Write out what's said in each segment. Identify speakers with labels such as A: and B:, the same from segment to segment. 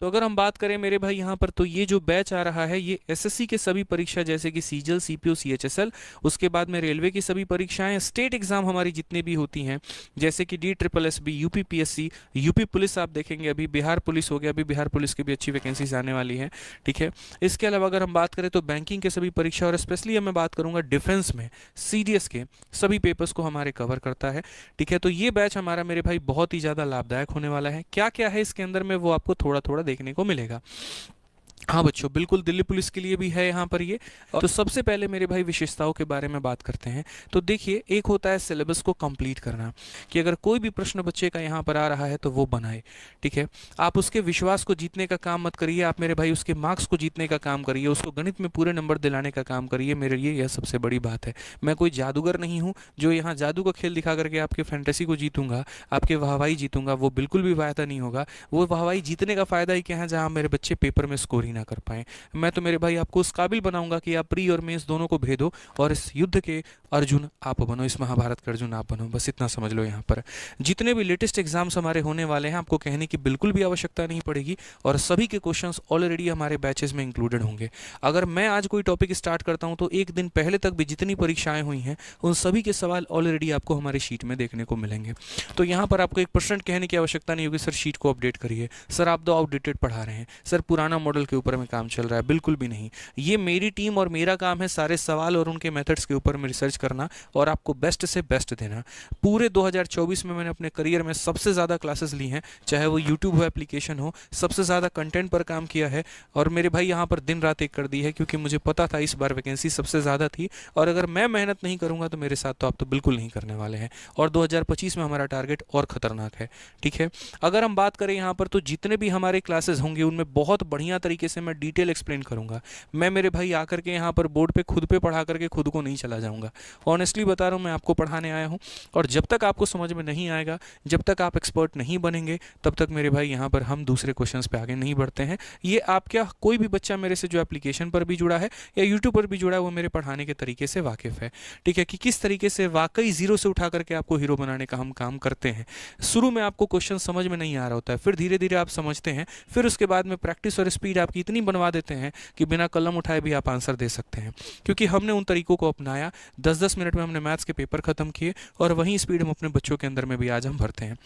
A: तो अगर हम बात करें मेरे भाई यहाँ पर, तो ये जो बैच आ रहा है ये एसएससी के सभी परीक्षा जैसे कि सीजीएल, सीपीओ, सीएचएसएल, उसके बाद में रेलवे की सभी परीक्षाएं, स्टेट एग्जाम हमारी जितने भी होती हैं जैसे कि D triple S B, UP PSC, UP police, आप देखेंगे अभी बिहार पुलिस हो गया, अभी बिहार पुलिस की भी अच्छी वैकेंसीज आने वाली हैं, ठीक है। इसके अलावा अगर हम बात करें तो बैंकिंग के सभी परीक्षा, और स्पेशली मैं बात करूंगा डिफेंस में सीडीएस के सभी पेपर्स को हमारे कवर करता है, ठीक है। तो ये बैच हमारा मेरे भाई बहुत ही ज़्यादा लाभदायक होने वाला है। क्या क्या है इसके अंदर में वो आपको थोड़ा थोड़ा देखने को मिलेगा। हाँ बच्चों, बिल्कुल दिल्ली पुलिस के लिए भी है यहाँ पर ये। तो सबसे पहले मेरे भाई विशेषताओं के बारे में बात करते हैं। तो देखिए, एक होता है सिलेबस को कंप्लीट करना, कि अगर कोई भी प्रश्न बच्चे का यहाँ पर आ रहा है तो वो बनाए, ठीक है। आप उसके विश्वास को जीतने का काम मत करिए, आप मेरे भाई उसके मार्क्स को जीतने का काम करिए, उसको गणित में पूरे नंबर दिलाने का काम करिए। मेरे लिए यह सबसे बड़ी बात है। मैं कोई जादूगर नहीं हूँ जो यहाँ जादू का खेल दिखा करके आपके फैंटेसी को जीतूंगा, आपके वाहवाही जीतूंगा, वो बिल्कुल भी फायदा नहीं होगा। वो वाहवाही जीतने का फायदा ही क्या है जहाँ मेरे बच्चे पेपर में स्कोर ना कर पाए। मैं तो मेरे भाई आपको उस काबिल बनाऊंगा कि आप प्री और मेंस दोनों को भेदो और इस युद्ध के अर्जुन आप बनो, इस महाभारत के अर्जुन आप बनो। बस इतना समझ लो। यहाँ पर जितने भी लेटेस्ट एग्जाम्स हमारे होने वाले हैं आपको कहने की बिल्कुल भी आवश्यकता नहीं पड़ेगी, और सभी के क्वेश्चंस ऑलरेडी हमारे बैचेस में इंक्लूडेड होंगे। अगर मैं आज कोई टॉपिक स्टार्ट करता हूं तो एक दिन पहले तक भी जितनी परीक्षाएं हुई हैं उन सभी के सवाल ऑलरेडी आपको हमारे शीट में देखने को मिलेंगे। तो यहाँ पर आपको 1% कहने की आवश्यकता नहीं होगी सर शीट को अपडेट करिए, सर आप तो आउटडेटेड पढ़ा रहे हैं, सर पुराना मॉडल के ऊपर में काम चल रहा है। बिल्कुल भी नहीं। ये मेरी टीम और मेरा काम है सारे सवाल और उनके मेथड्स के ऊपर में रिसर्च करना और आपको बेस्ट से बेस्ट देना। पूरे 2024 में मैंने अपने करियर में सबसे ज़्यादा क्लासेस ली हैं, चाहे वो यूट्यूब हो, एप्लीकेशन हो, सबसे ज़्यादा कंटेंट पर काम किया है। और मेरे भाई यहाँ पर दिन रात एक कर दी है, क्योंकि मुझे पता था इस बार वैकेंसी सबसे ज़्यादा थी, और अगर मैं मेहनत नहीं करूँगा तो मेरे साथ तो आप तो बिल्कुल नहीं करने वाले हैं। और 2025 में हमारा टारगेट और ख़तरनाक है, ठीक है। अगर हम बात करें यहाँ पर तो जितने भी हमारे क्लासेस होंगे उनमें बहुत बढ़िया तरीके से मैं डिटेल एक्सप्लेन करूँगा। मैं मेरे भाई आकर के यहाँ पर बोर्ड पे खुद पे पढ़ा करके खुद को नहीं चला जाऊँगा। ऑनेस्टली बता रहा हूँ, मैं आपको पढ़ाने आया हूँ, और जब तक आपको समझ में नहीं आएगा, जब तक आप एक्सपर्ट नहीं बनेंगे, तब तक मेरे भाई यहाँ पर हम दूसरे क्वेश्चंस पे आगे नहीं बढ़ते हैं। ये आप क्या, कोई भी बच्चा मेरे से जो एप्लीकेशन पर भी जुड़ा है या यूट्यूब पर भी जुड़ा है वो मेरे पढ़ाने के तरीके से वाकिफ़ है, ठीक है, कि किस तरीके से वाकई जीरो से उठा करके आपको हीरो बनाने का हम काम करते हैं। शुरू में आपको क्वेश्चन समझ में नहीं आ रहा होता है, फिर धीरे धीरे आप समझते हैं, फिर उसके बाद में प्रैक्टिस और स्पीड आपकी इतनी बनवा देते हैं कि बिना कलम उठाए भी आप आंसर दे सकते हैं, क्योंकि हमने उन तरीकों को अपनाया। 10-10 मिनट में हमने मैथ्स के पेपर खत्म किए, और वही स्पीड हम अपने बच्चों के अंदर में भी आज हम भरते हैं।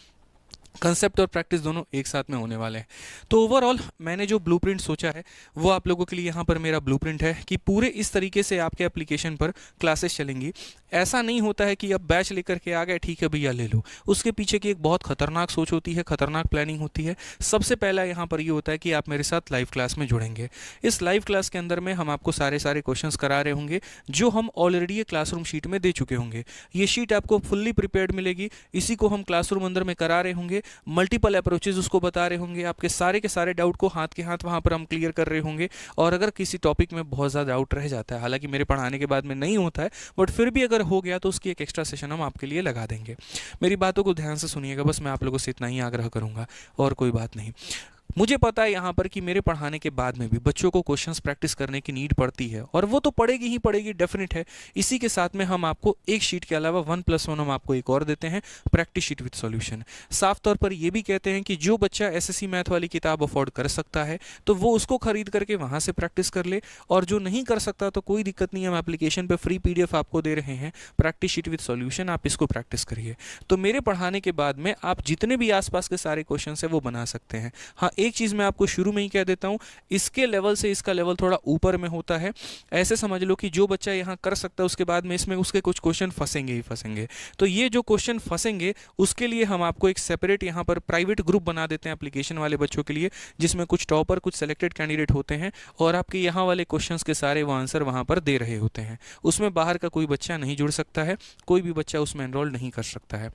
A: कंसेप्ट और प्रैक्टिस दोनों एक साथ में होने वाले हैं। तो ओवरऑल मैंने जो ब्लूप्रिंट सोचा है वो आप लोगों के लिए यहाँ पर मेरा ब्लूप्रिंट है कि पूरे इस तरीके से आपके एप्लीकेशन पर क्लासेस चलेंगी। ऐसा नहीं होता है कि अब बैच लेकर के आ गए, ठीक है भैया ले लो। उसके पीछे की एक बहुत खतरनाक सोच होती है, खतरनाक प्लानिंग होती है। सबसे पहला यहाँ पर ये होता है कि आप मेरे साथ लाइव क्लास में जुड़ेंगे। इस लाइव क्लास के अंदर में हम आपको सारे क्वेश्चंस करा रहे होंगे जो हम ऑलरेडी ये क्लासरूम शीट में दे चुके होंगे। ये शीट आपको फुल्ली प्रिपेयर्ड मिलेगी, इसी को हम क्लासरूम अंदर में करा रहे होंगे। मल्टीपल अप्रोचेज उसको बता रहे होंगे, आपके सारे के सारे डाउट को हाथ के हाथ वहाँ पर हम क्लियर कर रहे होंगे। और अगर किसी टॉपिक में बहुत ज़्यादा डाउट रह जाता है, हालांकि मेरे पढ़ाने के बाद में नहीं होता है, बट फिर भी अगर हो गया तो उसकी एक एक्स्ट्रा सेशन हम आपके लिए लगा देंगे। मेरी बातों को ध्यान से सुनिएगा, बस मैं आप लोगों से इतना ही आग्रह करूँगा और कोई बात नहीं। मुझे पता है यहाँ पर कि मेरे पढ़ाने के बाद में भी बच्चों को क्वेश्चंस प्रैक्टिस करने की नीड पड़ती है, और वो तो पड़ेगी ही पड़ेगी, डेफिनेट है। इसी के साथ में हम आपको एक शीट के अलावा 1+1 हम आपको एक और देते हैं, प्रैक्टिस शीट विद सॉल्यूशन। साफ तौर पर ये भी कहते हैं कि जो बच्चा एसएससी मैथ वाली किताब अफोर्ड कर सकता है तो वो उसको खरीद करके वहाँ से प्रैक्टिस कर ले, और जो नहीं कर सकता तो कोई दिक्कत नहीं है, हम एप्लीकेशन पर फ्री PDF आपको दे रहे हैं, प्रैक्टिस शीट विद सॉल्यूशन, आप इसको प्रैक्टिस करिए। तो मेरे पढ़ाने के बाद में आप जितने भी आसपास के सारे क्वेश्चन है वो बना सकते हैं। हाँ, एक चीज़ मैं आपको शुरू में ही कह देता हूं, इसके लेवल से इसका लेवल थोड़ा ऊपर में होता है। ऐसे समझ लो कि जो बच्चा यहां कर सकता है उसके बाद में इसमें उसके कुछ क्वेश्चन फंसेंगे ही फंसेंगे। तो ये जो क्वेश्चन फंसेंगे उसके लिए हम आपको एक सेपरेट यहां पर प्राइवेट ग्रुप बना देते हैं एप्लीकेशन वाले बच्चों के लिए, जिसमें कुछ टॉपर, कुछ सेलेक्टेड कैंडिडेट होते हैं, और आपके यहाँ वाले क्वेश्चंस के सारे वो आंसर वहां पर दे रहे होते हैं। उसमें बाहर का कोई बच्चा नहीं जुड़ सकता है, कोई भी बच्चा उसमें एनरोल नहीं कर सकता है।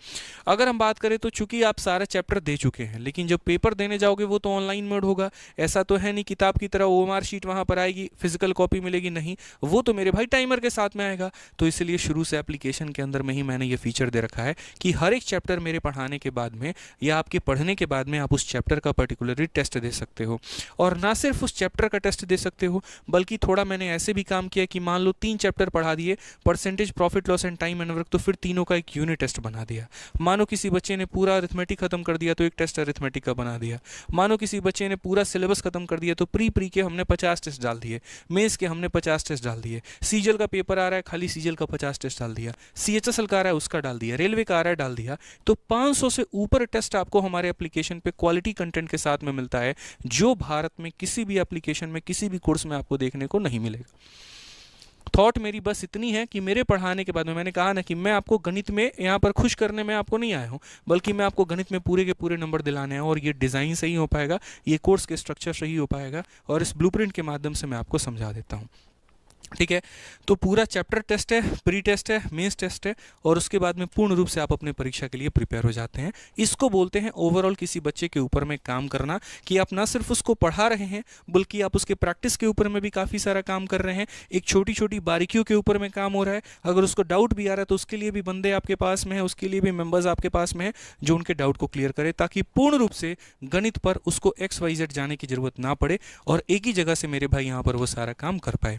A: अगर हम बात करें तो चूंकि आप सारा चैप्टर दे चुके हैं, लेकिन जब पेपर देने जाओगे वो तो ऑनलाइन मोड होगा। ऐसा तो है नहीं किताब की तरह OMR शीट वहां पर आएगी, फिजिकल कॉपी मिलेगी, नहीं, वो तो मेरे भाई टाइमर के साथ में आएगा। तो इसलिए शुरू से एप्लीकेशन के अंदर में ही मैंने ये फीचर दे रखा है कि हर एक चैप्टर मेरे पढ़ाने के बाद में या आपके पढ़ने के बाद में आप उस चैप्टर का पर्टिकुलरली टेस्ट दे सकते हो। और ना सिर्फ उस चैप्टर का टेस्ट दे सकते हो, बल्कि थोड़ा मैंने ऐसे भी काम किया कि मान लो 3 चैप्टर पढ़ा दिए, percentage, profit loss and time and work, तो फिर तीनों का एक यूनिट टेस्ट बना दिया। मानो किसी बच्चे ने पूरा अरिथमेटिक खत्म कर दिया तो एक टेस्ट अरिथमेटिक का बना दिया। मानो किसी बच्चे ने पूरा सिलेबस खत्म कर दिया तो प्री के हमने 50 टेस्ट डाल दिए, मेंस के हमने 50 टेस्ट डाल दिए, सीजल का पेपर आ रहा है खाली सीजल का 50 टेस्ट डाल दिया, सीएचएसएल का आ रहा है उसका डाल दिया, रेलवे का आ रहा है डाल दिया। तो 500 से ऊपर टेस्ट आपको हमारे एप्लीकेशन पे क्वालिटी कंटेंट के साथ में मिलता है, जो भारत में किसी भी एप्लीकेशन में किसी भी कोर्स में आपको देखने को नहीं मिलेगा। थॉट मेरी बस इतनी है कि मेरे पढ़ाने के बाद में, मैंने कहा ना कि मैं आपको गणित में यहाँ पर खुश करने में आपको नहीं आया हूँ, बल्कि मैं आपको गणित में पूरे के पूरे नंबर दिलाने हैं, और ये डिज़ाइन सही हो पाएगा, ये कोर्स के स्ट्रक्चर सही हो पाएगा, और इस ब्लूप्रिंट के माध्यम से मैं आपको समझा देता हूँ। ठीक है, तो पूरा चैप्टर टेस्ट है, प्री टेस्ट है, मेंस टेस्ट है, और उसके बाद में पूर्ण रूप से आप अपने परीक्षा के लिए प्रिपेयर हो जाते हैं। इसको बोलते हैं ओवरऑल किसी बच्चे के ऊपर में काम करना, कि आप ना सिर्फ उसको पढ़ा रहे हैं बल्कि आप उसके प्रैक्टिस के ऊपर में भी काफ़ी सारा काम कर रहे हैं, एक छोटी छोटी बारीकियों के ऊपर में काम हो रहा है। अगर उसको डाउट भी आ रहा है तो उसके लिए भी बंदे आपके पास में है, उसके लिए भी मेंबर्स आपके पास में है जो उनके डाउट को क्लियर करे, ताकि पूर्ण रूप से गणित पर उसको XYZ जाने की जरूरत ना पड़े और एक ही जगह से मेरे भाई यहाँ पर वो सारा काम कर पाए।